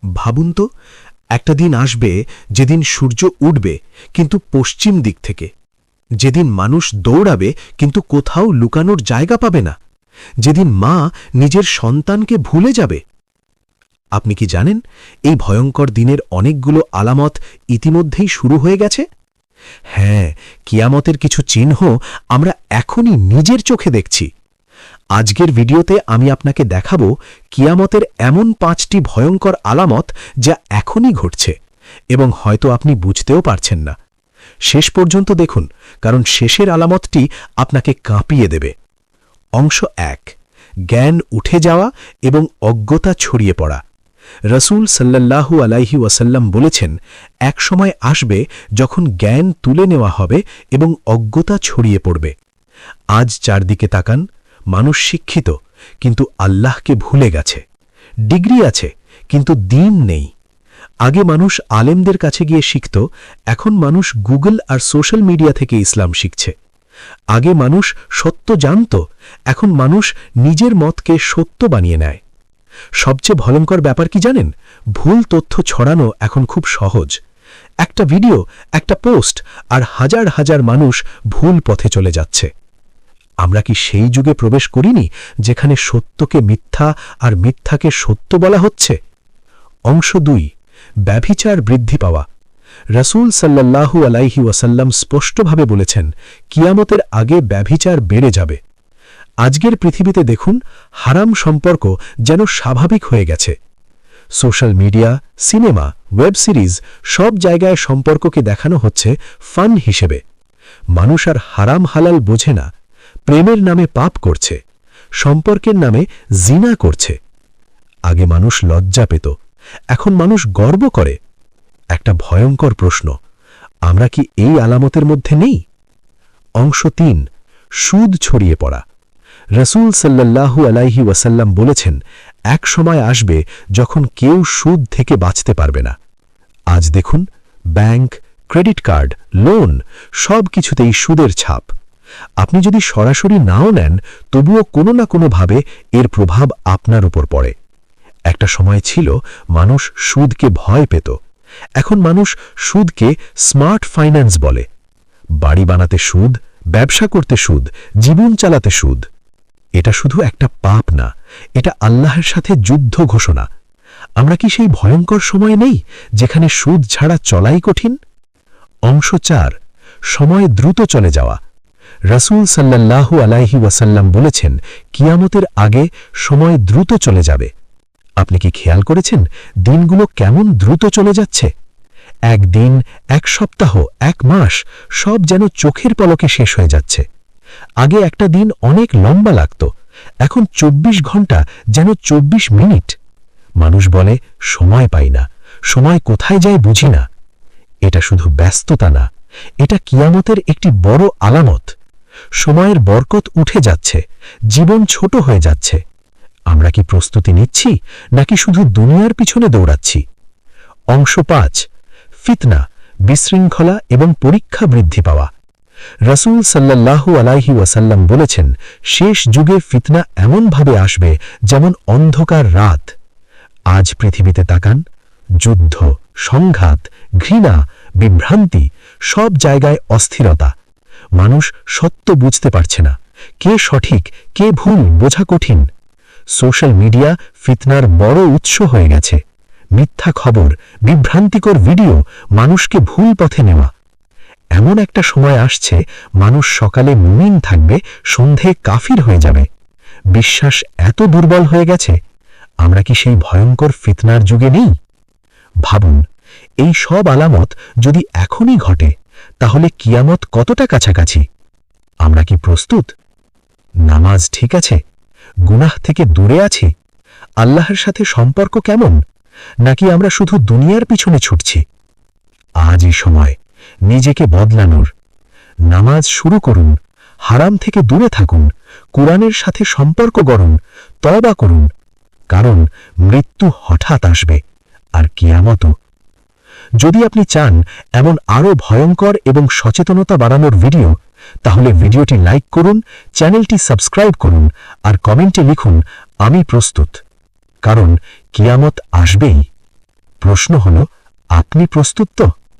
ভাবুন তো, একটা দিন আসবে যেদিন সূর্য উঠবে কিন্তু পশ্চিম দিক থেকে, যেদিন মানুষ দৌড়াবে কিন্তু কোথাও লুকানোর জায়গা পাবে না, যেদিন মা নিজের সন্তানকে ভুলে যাবে। আপনি কি জানেন এই ভয়ঙ্কর দিনের অনেকগুলো আলামত ইতিমধ্যেই শুরু হয়ে গেছে? হ্যাঁ, কিয়ামতের কিছু চিহ্ন আমরা এখনই নিজের চোখে দেখছি। আজকের ভিডিওতে আমি আপনাকে দেখাবো কিয়ামতের এমন 5টি ভয়ঙ্কর আলামত যা এখনই ঘটছে এবং হয়তো আপনি বুঝতেও পারছেন না। শেষ পর্যন্ত দেখুন, কারণ শেষের আলামতটি আপনাকে কাঁপিয়ে দেবে। অংশ 1, জ্ঞান উঠে যাওয়া এবং অজ্ঞতা ছড়িয়ে পড়া। রসূল সাল্লাল্লাহু আলাইহি ওয়াসাল্লাম বলেছেন, এক সময় আসবে যখন জ্ঞান তুলে নেওয়া হবে এবং অজ্ঞতা ছড়িয়ে পড়বে। আজ চারদিকে তাকান, মানুষ শিক্ষিত কিন্তু আল্লাহকে ভুলে গেছে। ডিগ্রি আছে কিন্তু দ্বীন নেই। আগে মানুষ আলেমদের কাছে গিয়ে শিখত, এখন মানুষ গুগল আর সোশ্যাল মিডিয়া থেকে ইসলাম শিখছে। আগে মানুষ সত্য জানত, এখন মানুষ নিজের মতকে সত্য বানিয়ে নেয়। সবচেয়ে ভয়ঙ্কর ব্যাপার কি জানেন? ভুল তথ্য ছড়ানো এখন খুব সহজ। একটা ভিডিও, একটা পোস্ট, আর হাজার হাজার মানুষ ভুল পথে চলে যাচ্ছে। আমরা কি সেই যুগে প্রবেশ করিনি যেখানে সত্যকে মিথ্যা আর মিথ্যাকে সত্য বলা হচ্ছে? অংশ 2, ব্যভিচার বৃদ্ধি পাওয়া। রসূল সাল্লাল্লাহু আলাইহি ওয়াসাল্লাম স্পষ্টভাবে বলেছেন, কিয়ামতের আগে ব্যভিচার বেড়ে যাবে। আজকের পৃথিবীতে দেখুন, হারাম সম্পর্ক যেন স্বাভাবিক হয়ে গেছে। Social media, cinema, web series সব জায়গায় সম্পর্ককে দেখানো হচ্ছে ফান হিসেবে। মানুষ আর হারাম হালাল বোঝে না, প্রেমের নামে পাপ করছে, সম্পর্কের নামে জিনা করছে। আগে মানুষ লজ্জা পেত, এখন মানুষ গর্ব করে। একটা ভয়ঙ্কর প্রশ্ন, আমরা কি এই আলামতের মধ্যে নেই? অংশ 3, সুদ ছড়িয়ে পড়া। রসূল সাল্লাল্লাহু আলাইহি ওয়াসাল্লাম বলেছেন, এক সময় আসবে যখন কেউ সুদ থেকে বাঁচতে পারবে না। আজ দেখুন, ব্যাংক, ক্রেডিট কার্ড, লোন সব কিছুতেই সুদের ছাপ। আপনি যদি সরাসরি নাও নেন, তবুও কোনো না কোনোভাবে এর প্রভাব আপনার উপর পড়ে। একটা সময় ছিল মানুষ সুদকে ভয় পেত, এখন মানুষ সুদকে স্মার্ট ফাইন্যান্স বলে। বাড়ি বানাতে সুদ, ব্যবসা করতে সুদ, জীবন চালাতে সুদ। এটা শুধু একটা পাপ না, এটা আল্লাহর সাথে যুদ্ধ ঘোষণা। আমরা কি সেই ভয়ঙ্কর সময় নেই যেখানে সুদ ছাড়া চলাই কঠিন? অংশ 4, সময় দ্রুত চলে যাওয়া। রসূল সাল্লাল্লাহু আলাইহি ওয়াসাল্লাম বলেছেন, কিয়ামতের আগে সময় দ্রুত চলে যাবে। আপনি কি খেয়াল করেছেন দিনগুলো কেমন দ্রুত চলে যাচ্ছে? এক দিন, এক সপ্তাহ, এক মাস সব যেন চোখের পলকে শেষ হয়ে যাচ্ছে। আগে একটা দিন অনেক লম্বা লাগত, এখন 24 ঘন্টা যেন 24 মিনিট। মানুষ বলে, সময় পাই না, সময় কোথায় যায় বুঝি না। এটা শুধু ব্যস্ততা না, এটা কিয়ামতের একটি বড় আলামত। সময়ের বরকত উঠে যাচ্ছে, জীবন ছোট হয়ে যাচ্ছে। আমরা কি প্রস্তুতি নিচ্ছি নাকি শুধু দুনিয়ার পিছনে দৌড়াচ্ছি? অংশ 5, ফিতনা, বিশৃঙ্খলা এবং পরীক্ষা বৃদ্ধি পাওয়া। রসূল সাল্লাল্লাহু আলাইহি ওয়াসাল্লাম বলেছেন, শেষ যুগে ফিতনা এমনভাবে আসবে যেমন অন্ধকার রাত। আজ পৃথিবীতে তাকান, যুদ্ধ, সংঘাত, ঘৃণা, বিভ্রান্তি, সব জায়গায় অস্থিরতা। মানুষ সত্য বুঝতে পারছে না, কে সঠিক কে ভুল বোঝা কঠিন। সোশ্যাল মিডিয়া ফিতনার বড় উৎস হয়ে গেছে। মিথ্যা খবর, বিভ্রান্তিকর ভিডিও, মানুষকে ভুল পথে নেওয়া। এমন একটা সময় আসছে, মানুষ সকালে মুমিন থাকবে, সন্ধে কাফির হয়ে যাবে। বিশ্বাস এত দুর্বল হয়ে গেছে। আমরা কি সেই ভয়ঙ্কর ফিতনার যুগে নেই? ভাবুন, এই সব আলামত যদি এখনই ঘটে, তাহলে কিয়ামত কতটা কাছাকাছি? আমরা কি প্রস্তুত? নামাজ ঠিক আছে? গুনাহ থেকে দূরে আছি? আল্লাহর সাথে সম্পর্ক কেমন? নাকি আমরা শুধু দুনিয়ার পিছনে ছুটছি? আজই সময় নিজেকে বদলানোর। নামাজ শুরু করুন, হারাম থেকে দূরে থাকুন, কুরআনের সাথে সম্পর্ক গড়ুন, তওবা করুন। কারণ মৃত্যু হঠাৎ আসবে, আর কিয়ামতও। যদি আপনি চান এমন আরও ভয়ঙ্কর এবং সচেতনতা বাড়ানোর ভিডিও, তাহলে ভিডিওটি লাইক করুন, চ্যানেলটি সাবস্ক্রাইব করুন, আর কমেন্টে লিখুন, আমি প্রস্তুত। কারণ কিয়ামত আসবেই। প্রশ্ন হল, আপনি প্রস্তুত তো?